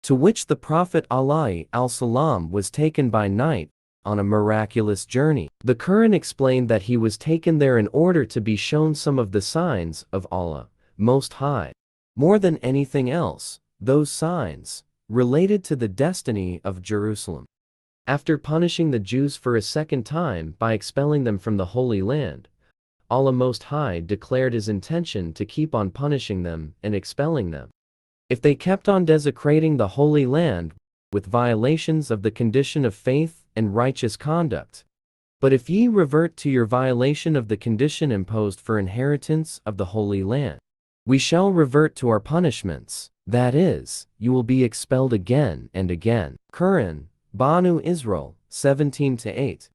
to which the Prophet alayhi al-salam was taken by night on a miraculous journey. The Quran explained that he was taken there in order to be shown some of the signs of Allah Most High. More than anything else, those signs related to the destiny of Jerusalem. After punishing the Jews for a second time by expelling them from the Holy Land, Allah Most High declared his intention to keep on punishing them and expelling them if they kept on desecrating the Holy Land with violations of the condition of faith and righteous conduct. But if ye revert to your violation of the condition imposed for inheritance of the Holy Land, we shall revert to our punishments, that is, you will be expelled again and again. Quran, Banu Israel, 17-8.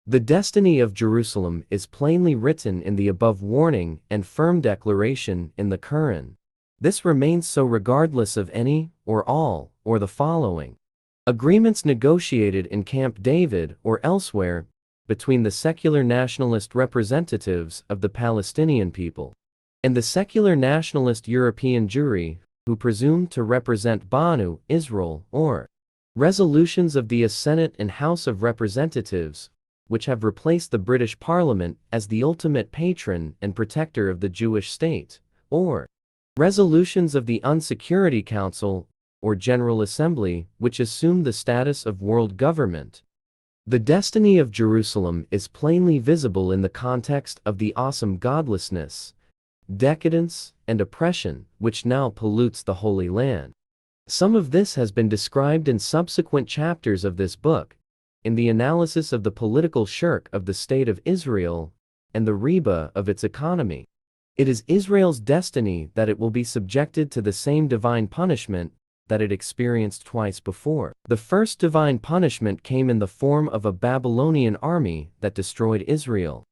The destiny of Jerusalem is plainly written in the above warning and firm declaration in the Quran. This remains so regardless of any, or all, or the following agreements negotiated in Camp David or elsewhere between the secular nationalist representatives of the Palestinian people and the secular nationalist European Jewry who presume to represent Banu Israel, or resolutions of the Senate and House of Representatives, which have replaced the British Parliament as the ultimate patron and protector of the Jewish state, or resolutions of the UN-Security Council or General Assembly, which assume the status of world government. The destiny of Jerusalem is plainly visible in the context of the awesome godlessness, decadence, and oppression which now pollutes the Holy Land. Some of this has been described in subsequent chapters of this book, in the analysis of the political shirk of the State of Israel and the riba of its economy. It is Israel's destiny that it will be subjected to the same divine punishment that it experienced twice before. The first divine punishment came in the form of a Babylonian army that destroyed Israel.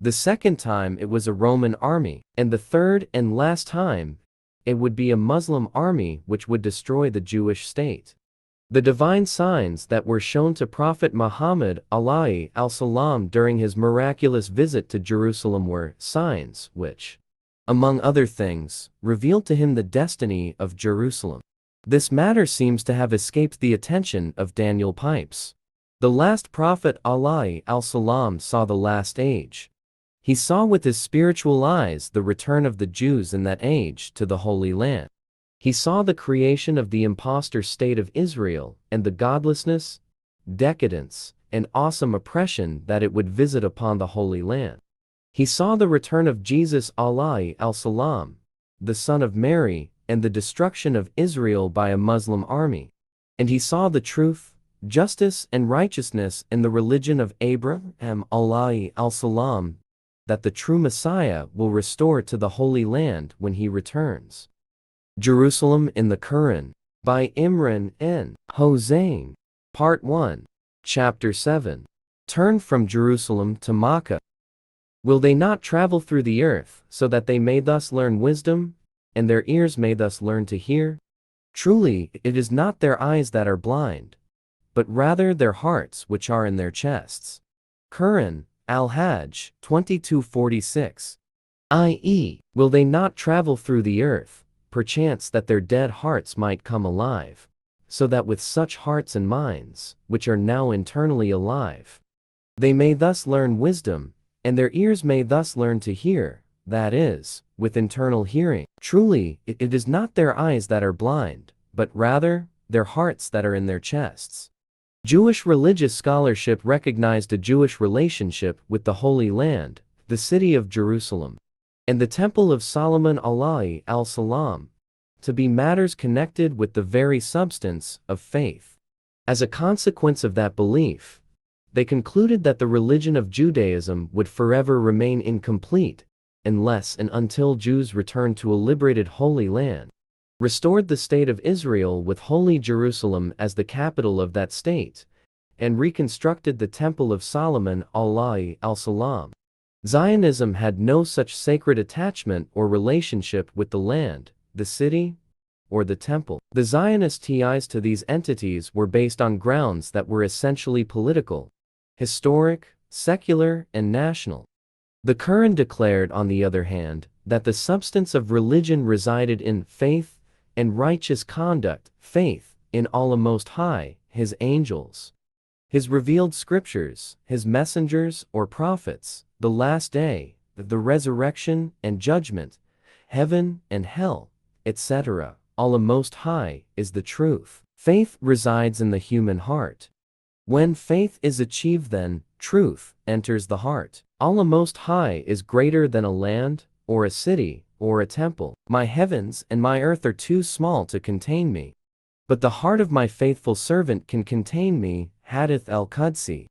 The second time it was a Roman army, and the third and last time it would be a Muslim army which would destroy the Jewish state. The divine signs that were shown to Prophet Muhammad alayhi al-salam during his miraculous visit to Jerusalem were signs which, among other things, revealed to him the destiny of Jerusalem. This matter seems to have escaped the attention of Daniel Pipes. The last prophet alayhi al-salam saw the last age. He saw with his spiritual eyes the return of the Jews in that age to the Holy Land. He saw the creation of the impostor state of Israel and the godlessness, decadence, and awesome oppression that it would visit upon the Holy Land. He saw the return of Jesus alayhi al-salam, the son of Mary, and the destruction of Israel by a Muslim army. And he saw the truth, justice, and righteousness in the religion of Abraham alayhi al-salam, that the true Messiah will restore to the Holy Land when he returns. Jerusalem in the Quran, by Imran N. Hossein. Part 1. Chapter 7. Turn from Jerusalem to Makkah. Will they not travel through the earth, so that they may thus learn wisdom, and their ears may thus learn to hear? Truly, it is not their eyes that are blind, but rather their hearts which are in their chests. Quran, Al-Hajj, 22:46. I.e., will they not travel through the earth, perchance that their dead hearts might come alive, so that with such hearts and minds, which are now internally alive, they may thus learn wisdom, and their ears may thus learn to hear, that is, with internal hearing. Truly, it is not their eyes that are blind, but rather their hearts that are in their chests. Jewish religious scholarship recognized a Jewish relationship with the Holy Land, the city of Jerusalem, and the Temple of Solomon alayhi al-salam, to be matters connected with the very substance of faith. As a consequence of that belief, they concluded that the religion of Judaism would forever remain incomplete unless and until Jews returned to a liberated Holy Land, restored the state of Israel with Holy Jerusalem as the capital of that state, and reconstructed the Temple of Solomon alayhi al-salam. Zionism had no such sacred attachment or relationship with the land, the city, or the temple. The Zionist ties to these entities were based on grounds that were essentially political, historic, secular, and national. The Quran declared, on the other hand, that the substance of religion resided in faith and righteous conduct. Faith, in Allah Most High, His angels, His revealed scriptures, His messengers or prophets, the last day, the resurrection and judgment, heaven and hell, etc. Allah Most High is the truth. Faith resides in the human heart. When faith is achieved, then truth enters the heart. Allah Most High is greater than a land, or a city, or a temple. My heavens and my earth are too small to contain me, but the heart of my faithful servant can contain me. Hadith al-Qudsi.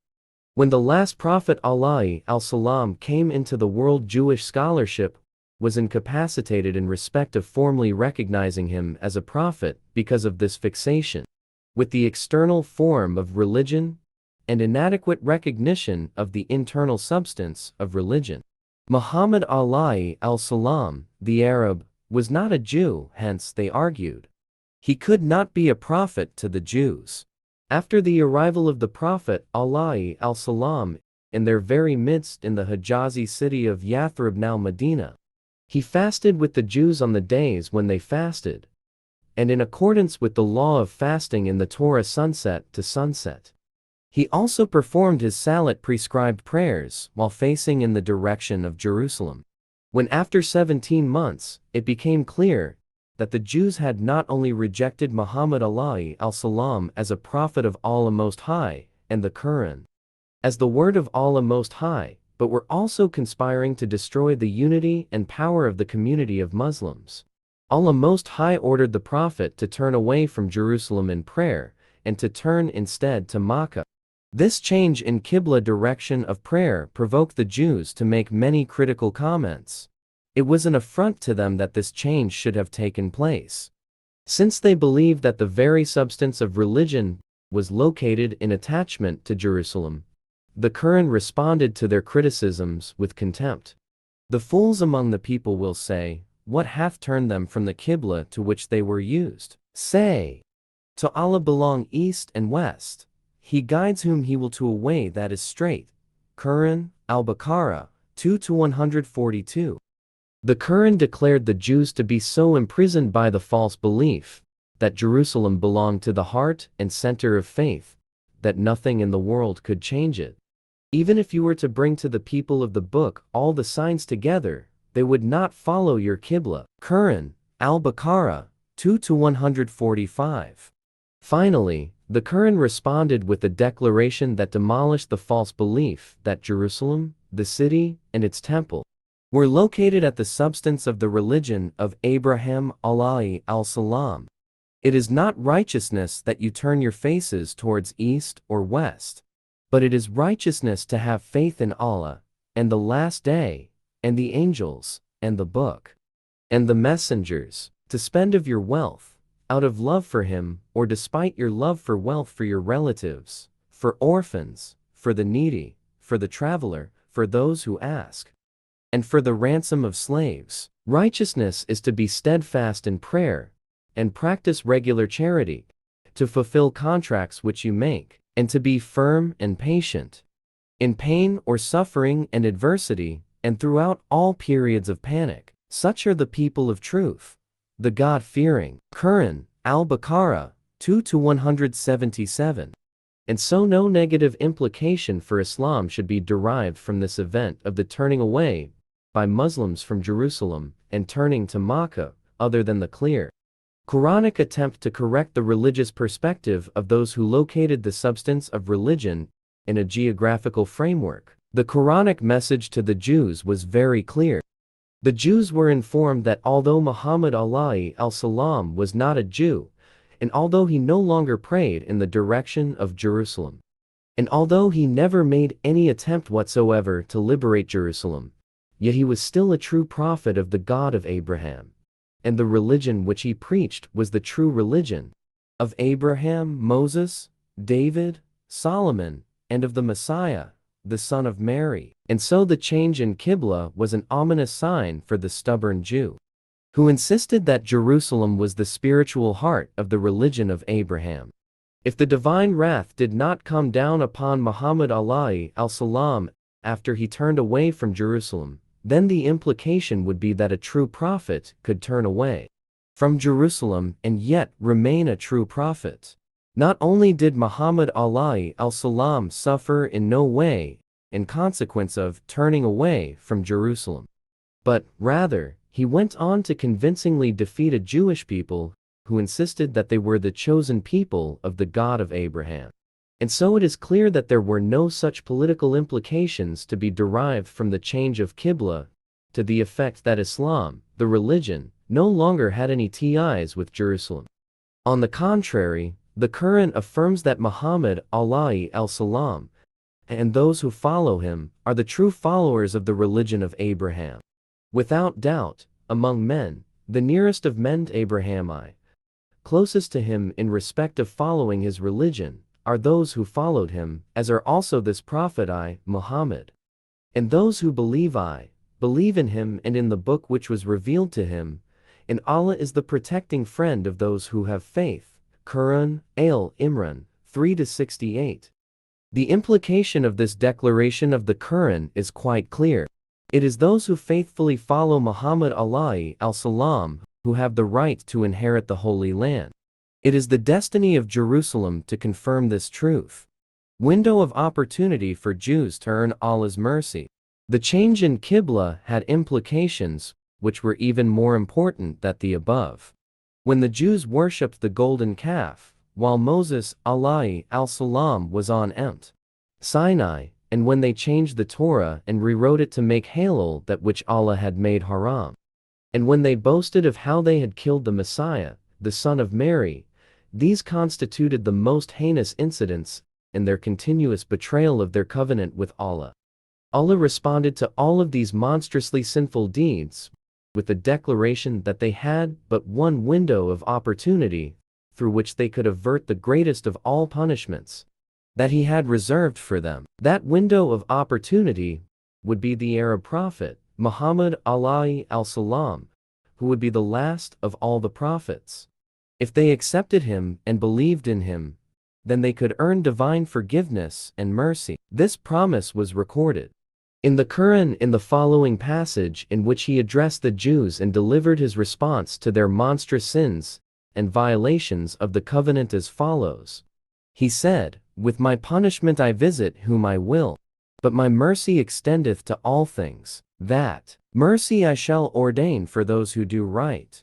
When the last prophet alayhi al-Salam came into the world, Jewish scholarship was incapacitated in respect of formally recognizing him as a prophet because of this fixation with the external form of religion and inadequate recognition of the internal substance of religion. Muhammad alayhi al-Salam, the Arab, was not a Jew, hence they argued he could not be a prophet to the Jews. After the arrival of the Prophet alayhi al-Salam in their very midst in the Hijazi city of Yathrib, now Medina, he fasted with the Jews on the days when they fasted, and in accordance with the law of fasting in the Torah, sunset to sunset. He also performed his salat prescribed prayers while facing in the direction of Jerusalem. When after 17 months, it became clear that the Jews had not only rejected Muhammad alayhi al-Salam as a prophet of Allah Most High and the Quran as the word of Allah Most High, but were also conspiring to destroy the unity and power of the community of Muslims. Allah Most High ordered the Prophet to turn away from Jerusalem in prayer and to turn instead to Makkah. This change in Qibla direction of prayer provoked the Jews to make many critical comments. It was an affront to them that this change should have taken place, since they believed that the very substance of religion was located in attachment to Jerusalem. The Quran responded to their criticisms with contempt. The fools among the people will say, what hath turned them from the Qibla to which they were used? Say, to Allah belong east and west. He guides whom He will to a way that is straight. Quran, Al-Baqarah, 2-142. The Quran declared the Jews to be so imprisoned by the false belief that Jerusalem belonged to the heart and center of faith, that nothing in the world could change it. Even if you were to bring to the people of the book all the signs together, they would not follow your Qibla. Quran, Al-Baqarah, 2-145. Finally, the Quran responded with a declaration that demolished the false belief that Jerusalem, the city, and its temple were located at the substance of the religion of Abraham alayhi al-Salam. It is not righteousness that you turn your faces towards east or west, but it is righteousness to have faith in Allah, and the last day, and the angels, and the book, and the messengers, to spend of your wealth, out of love for Him, or despite your love for wealth, for your relatives, for orphans, for the needy, for the traveler, for those who ask, and for the ransom of slaves. Righteousness is to be steadfast in prayer, and practice regular charity, to fulfill contracts which you make, and to be firm and patient in pain or suffering and adversity, and throughout all periods of panic. Such are the people of truth, the God-fearing. Quran, Al-Baqarah, 2-177. And so no negative implication for Islam should be derived from this event of the turning away by Muslims from Jerusalem and turning to Makkah, other than the clear Quranic attempt to correct the religious perspective of those who located the substance of religion in a geographical framework. The Quranic message to the Jews was very clear. The Jews were informed that although Muhammad alayhi al-Salam was not a Jew, and although he no longer prayed in the direction of Jerusalem, and although he never made any attempt whatsoever to liberate Jerusalem, yet he was still a true prophet of the God of Abraham, and the religion which he preached was the true religion of Abraham, Moses, David, Solomon, and of the Messiah, the son of Mary. And so the change in Qibla was an ominous sign for the stubborn Jew, who insisted that Jerusalem was the spiritual heart of the religion of Abraham. If the divine wrath did not come down upon Muhammad alayhi al-Salam after he turned away from Jerusalem, then the implication would be that a true prophet could turn away from Jerusalem and yet remain a true prophet. Not only did Muhammad alayhi al-salam suffer in no way in consequence of turning away from Jerusalem, but rather, he went on to convincingly defeat a Jewish people who insisted that they were the chosen people of the God of Abraham. And so it is clear that there were no such political implications to be derived from the change of Qibla, to the effect that Islam, the religion, no longer had any ties with Jerusalem. On the contrary, the Quran affirms that Muhammad alayhi al-salam and those who follow him are the true followers of the religion of Abraham. Without doubt, among men, the nearest of men to Abraham, closest to him in respect of following his religion, are those who followed him, as are also this prophet Muhammad. And those who believe in him and in the book which was revealed to him, and Allah is the protecting friend of those who have faith. Quran, Al-Imran, 3-68. The implication of this declaration of the Quran is quite clear. It is those who faithfully follow Muhammad alayhi al-salam who have the right to inherit the Holy Land. It is the destiny of Jerusalem to confirm this truth. Window of opportunity for Jews to earn Allah's mercy. The change in Qibla had implications which were even more important than the above. When the Jews worshipped the golden calf, while Moses alayhi al-salam was on Mount Sinai, and when they changed the Torah and rewrote it to make halal that which Allah had made haram, and when they boasted of how they had killed the Messiah, the son of Mary, these constituted the most heinous incidents in their continuous betrayal of their covenant with Allah. Allah responded to all of these monstrously sinful deeds with the declaration that they had but one window of opportunity through which they could avert the greatest of all punishments that he had reserved for them. That window of opportunity would be the Arab prophet, Muhammad alayhi al-salam, who would be the last of all the prophets. If they accepted him and believed in him, then they could earn divine forgiveness and mercy. This promise was recorded in the Quran in the following passage, in which he addressed the Jews and delivered his response to their monstrous sins and violations of the covenant as follows. He said, "With my punishment I visit whom I will, but my mercy extendeth to all things. That mercy I shall ordain for those who do right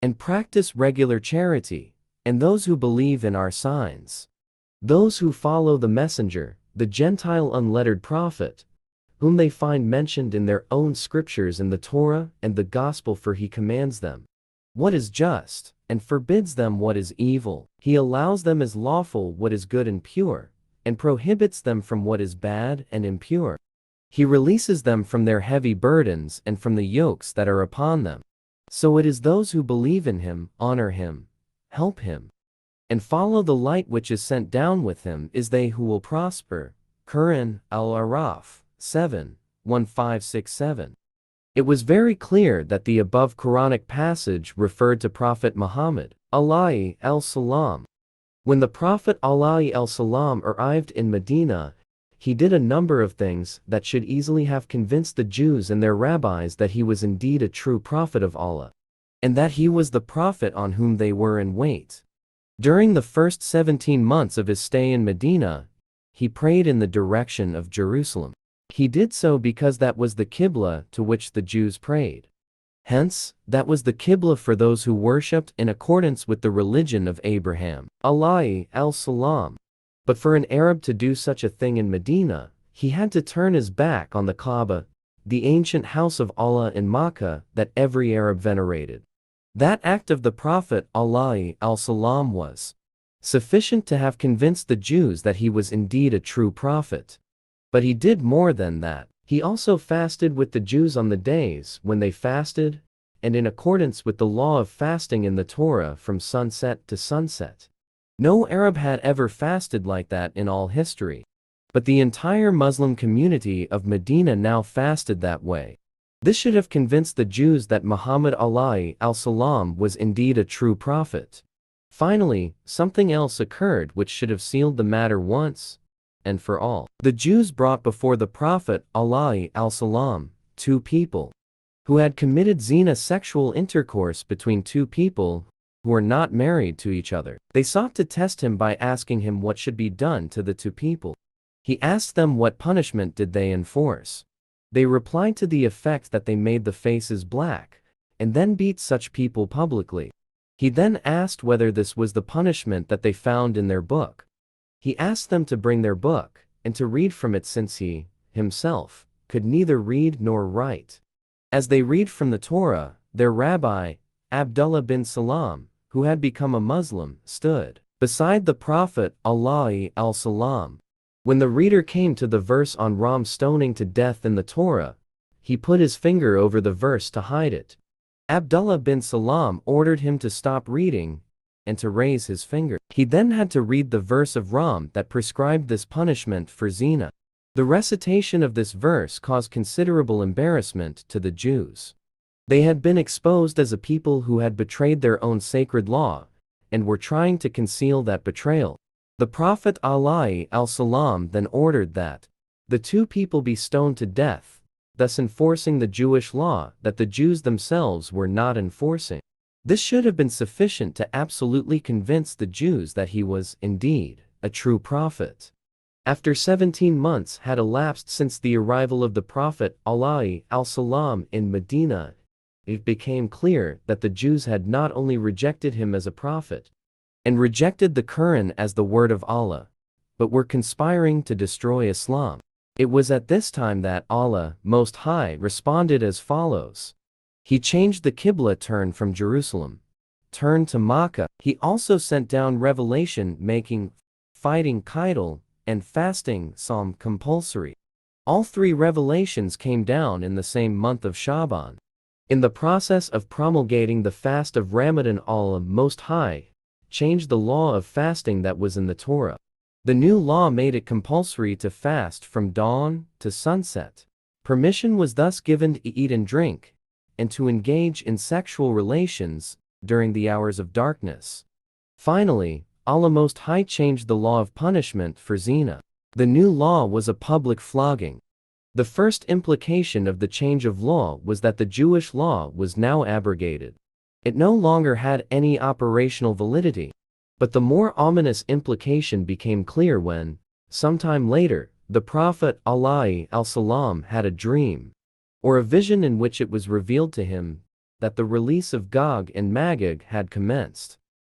and practice regular charity, and those who believe in our signs, those who follow the messenger, the Gentile unlettered prophet, whom they find mentioned in their own scriptures in the Torah and the Gospel, for he commands them what is just, and forbids them what is evil. He allows them as lawful what is good and pure, and prohibits them from what is bad and impure. He releases them from their heavy burdens and from the yokes that are upon them. So it is those who believe in him, honor him, help him, and follow the light which is sent down with him is they who will prosper." Quran, Al-Araf, 7:1567. It was very clear that the above Quranic passage referred to Prophet Muhammad alayhi al-salam. When the Prophet alayhi al-salam arrived in Medina, he did a number of things that should easily have convinced the Jews and their rabbis that he was indeed a true prophet of Allah, and that he was the prophet on whom they were in wait. During the first 17 months of his stay in Medina, he prayed in the direction of Jerusalem. He did so because that was the Qibla to which the Jews prayed. Hence, that was the Qibla for those who worshipped in accordance with the religion of Abraham alayhi al-salam. But for an Arab to do such a thing in Medina, he had to turn his back on the Kaaba, the ancient house of Allah in Makkah that every Arab venerated. That act of the Prophet alayhi al-salam was sufficient to have convinced the Jews that he was indeed a true prophet. But he did more than that. He also fasted with the Jews on the days when they fasted, and in accordance with the law of fasting in the Torah from sunset to sunset. No Arab had ever fasted like that in all history. But the entire Muslim community of Medina now fasted that way. This should have convinced the Jews that Muhammad alayhi al-salam was indeed a true prophet. Finally, something else occurred which should have sealed the matter once and for all. The Jews brought before the Prophet alayhi al-salam 2 people who had committed zina, sexual intercourse between two people who were not married to each other. They sought to test him by asking him what should be done to the two people. He asked them what punishment did they enforce. They replied to the effect that they made the faces black, and then beat such people publicly. He then asked whether this was the punishment that they found in their book. He asked them to bring their book, and to read from it since he, himself, could neither read nor write. As they read from the Torah, their rabbi, Abdullah bin Salam, who had become a Muslim, stood beside the Prophet alayhi al-salam. When the reader came to the verse on Ram stoning to death in the Torah, he put his finger over the verse to hide it. Abdullah bin Salam ordered him to stop reading and to raise his finger. He then had to read the verse of Ram that prescribed this punishment for zina. The recitation of this verse caused considerable embarrassment to the Jews. They had been exposed as a people who had betrayed their own sacred law and were trying to conceal that betrayal. The Prophet alayhi al-salam then ordered that the two people be stoned to death, thus enforcing the Jewish law that the Jews themselves were not enforcing. This should have been sufficient to absolutely convince the Jews that he was, indeed, a true prophet. After 17 months had elapsed since the arrival of the Prophet alayhi al-salam in Medina, it became clear that the Jews had not only rejected him as a prophet and rejected the Quran as the word of Allah, but were conspiring to destroy Islam. It was at this time that Allah, Most High, responded as follows. He changed the Qibla turn from Jerusalem, turned to Makkah. He also sent down revelation making fighting qitl and fasting Psalm compulsory. All three revelations came down in the same month of Shaban. In the process of promulgating the fast of Ramadan, Allah Most High changed the law of fasting that was in the Torah. The new law made it compulsory to fast from dawn to sunset. Permission was thus given to eat and drink, and to engage in sexual relations during the hours of darkness. Finally, Allah Most High changed the law of punishment for zina. The new law was a public flogging. The first implication of the change of law was that the Jewish law was now abrogated. It no longer had any operational validity. But the more ominous implication became clear when, sometime later, the Prophet alayhi al-salam had a dream, or a vision in which it was revealed to him that the release of Gog and Magog had commenced.